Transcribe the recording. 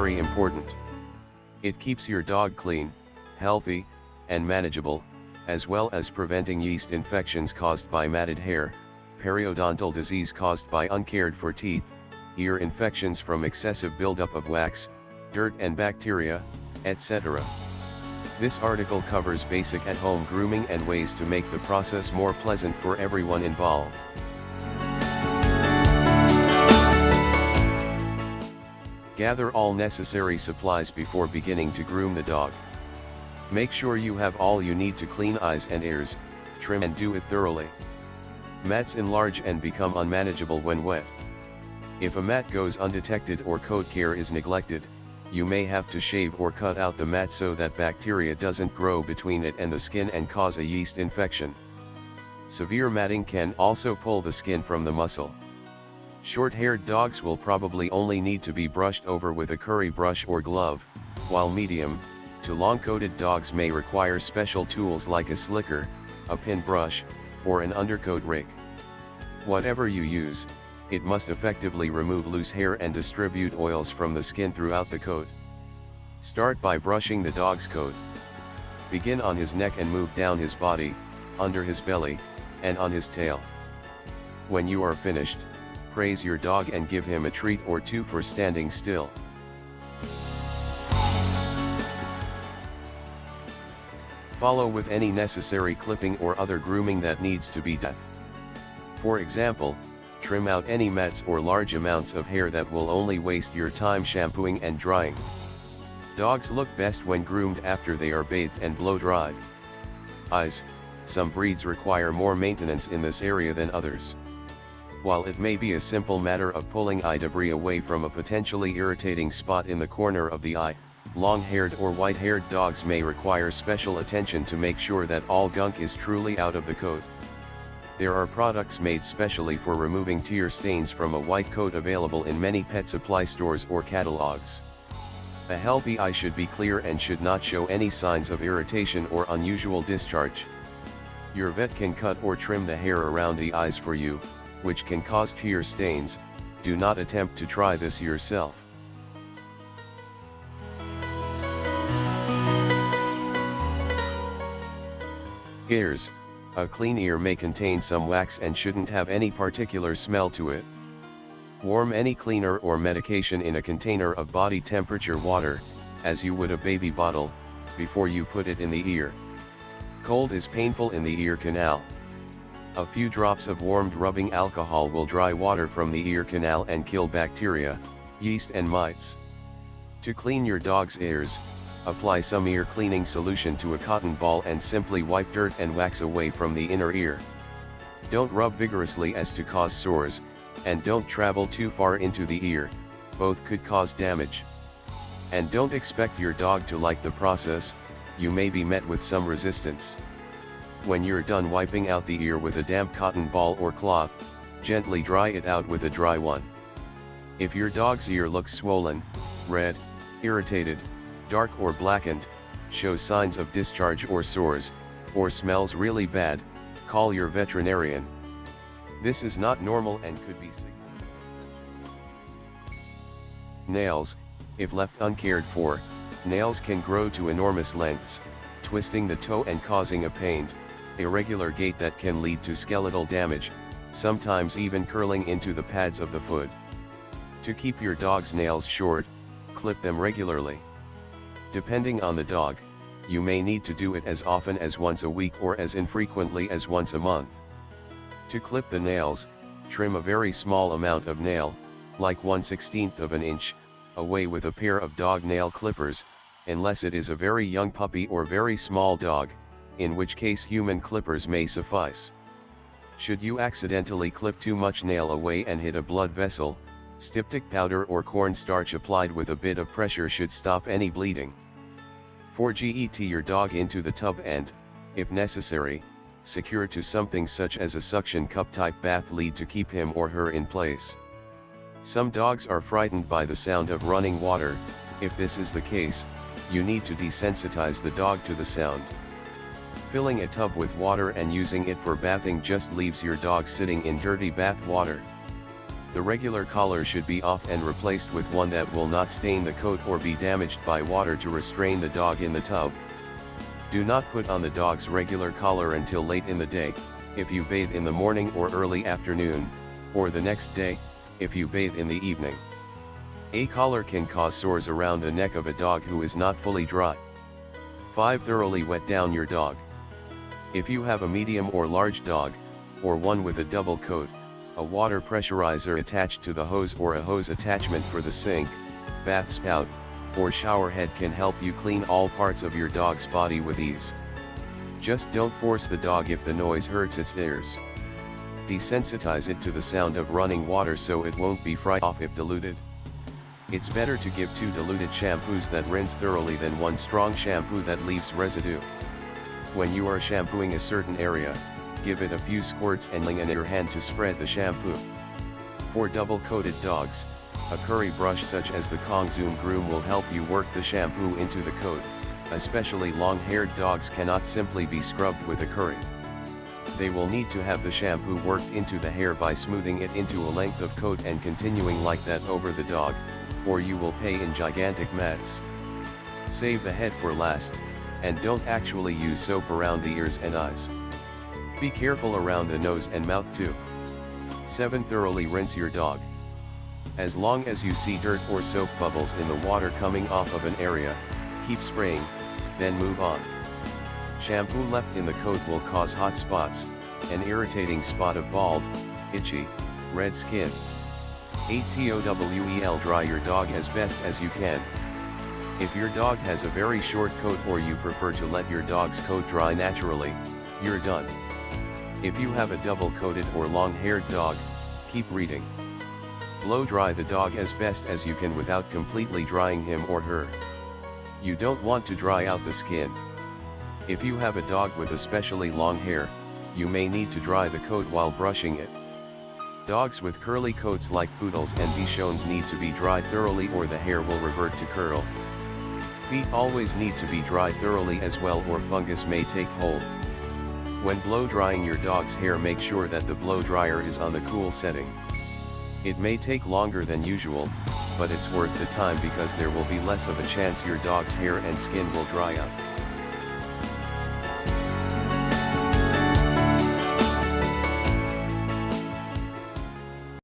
very important. It keeps your dog clean, healthy, and manageable, as well as preventing yeast infections caused by matted hair, periodontal disease caused by uncared for teeth, ear infections from excessive buildup of wax, dirt and bacteria, etc. This article covers basic at-home grooming and ways to make the process more pleasant for everyone involved. Gather all necessary supplies before beginning to groom the dog. Make sure you have all you need to clean eyes and ears, trim and do it thoroughly. Mats enlarge and become unmanageable when wet. If a mat goes undetected or coat care is neglected, you may have to shave or cut out the mat so that bacteria doesn't grow between it and the skin and cause a yeast infection. Severe matting can also pull the skin from the muscle. Short-haired dogs will probably only need to be brushed over with a curry brush or glove, while medium to long-coated dogs may require special tools like a slicker, a pin brush, or an undercoat rake. Whatever you use, it must effectively remove loose hair and distribute oils from the skin throughout the coat. Start by brushing the dog's coat. Begin on his neck and move down his body, under his belly, and on his tail. When you are finished, praise your dog and give him a treat or two for standing still. Follow with any necessary clipping or other grooming that needs to be done. For example, trim out any mats or large amounts of hair that will only waste your time shampooing and drying. Dogs look best when groomed after they are bathed and blow-dried. Eyes: some breeds require more maintenance in this area than others. While it may be a simple matter of pulling eye debris away from a potentially irritating spot in the corner of the eye, long-haired or white-haired dogs may require special attention to make sure that all gunk is truly out of the coat. There are products made specially for removing tear stains from a white coat available in many pet supply stores or catalogs. A healthy eye should be clear and should not show any signs of irritation or unusual discharge. Your vet can cut or trim the hair around the eyes for you, which can cause tear stains. Do not attempt to try this yourself. Ears: a clean ear may contain some wax and shouldn't have any particular smell to it. Warm any cleaner or medication in a container of body temperature water, as you would a baby bottle, before you put it in the ear. Cold is painful in the ear canal. A few drops of warmed rubbing alcohol will dry water from the ear canal and kill bacteria, yeast and mites. To clean your dog's ears, apply some ear cleaning solution to a cotton ball and simply wipe dirt and wax away from the inner ear. Don't rub vigorously as to cause sores, and don't travel too far into the ear, both could cause damage. And don't expect your dog to like the process, you may be met with some resistance. When you're done wiping out the ear with a damp cotton ball or cloth, gently dry it out with a dry one. If your dog's ear looks swollen, red, irritated, dark or blackened, shows signs of discharge or sores, or smells really bad, call your veterinarian. This is not normal and could be significant. Nails: if left uncared for, nails can grow to enormous lengths, twisting the toe and causing a pained, irregular gait that can lead to skeletal damage, sometimes even curling into the pads of the foot. To keep your dog's nails short, clip them regularly. Depending on the dog, you may need to do it as often as once a week or as infrequently as once a month. To clip the nails, trim a very small amount of nail, like 1/16 of an inch, away with a pair of dog nail clippers, unless it is a very young puppy or very small dog, in which case human clippers may suffice. Should you accidentally clip too much nail away and hit a blood vessel, styptic powder or cornstarch applied with a bit of pressure should stop any bleeding. 4get your dog into the tub and, if necessary, secure to something such as a suction cup type bath lead to keep him or her in place. Some dogs are frightened by the sound of running water. If this is the case, you need to desensitize the dog to the sound. Filling a tub with water and using it for bathing just leaves your dog sitting in dirty bath water. The regular collar should be off and replaced with one that will not stain the coat or be damaged by water to restrain the dog in the tub. Do not put on the dog's regular collar until late in the day, if you bathe in the morning or early afternoon, or the next day, if you bathe in the evening. A collar can cause sores around the neck of a dog who is not fully dry. 5. Thoroughly wet down your dog. If you have a medium or large dog, or one with a double coat, a water pressurizer attached to the hose or a hose attachment for the sink, bath spout, or shower head can help you clean all parts of your dog's body with ease. Just don't force the dog if the noise hurts its ears. Desensitize it to the sound of running water so it won't be fried off if diluted. It's better to give 2 diluted shampoos that rinse thoroughly than 1 strong shampoo that leaves residue. When you are shampooing a certain area, give it a few squirts and lean in your hand to spread the shampoo. For double-coated dogs, a curry brush such as the Groom will help you work the shampoo into the coat, especially long-haired dogs cannot simply be scrubbed with a curry. They will need to have the shampoo worked into the hair by smoothing it into a length of coat and continuing like that over the dog, or you will pay in gigantic mess. Save the head for last, and don't actually use soap around the ears and eyes. Be careful around the nose and mouth too. 7. Thoroughly rinse your dog. As long as you see dirt or soap bubbles in the water coming off of an area, keep spraying, then move on. Shampoo left in the coat will cause hot spots, an irritating spot of bald, itchy, red skin. 8. Towel dry your dog as best as you can. If your dog has a very short coat or you prefer to let your dog's coat dry naturally, you're done. If you have a double-coated or long-haired dog, keep reading. Blow dry the dog as best as you can without completely drying him or her. You don't want to dry out the skin. If you have a dog with especially long hair, you may need to dry the coat while brushing it. Dogs with curly coats like poodles and bichons need to be dried thoroughly or the hair will revert to curl. Feet always need to be dried thoroughly as well or fungus may take hold. When blow drying your dog's hair, make sure that the blow dryer is on the cool setting. It may take longer than usual, but it's worth the time because there will be less of a chance your dog's hair and skin will dry up.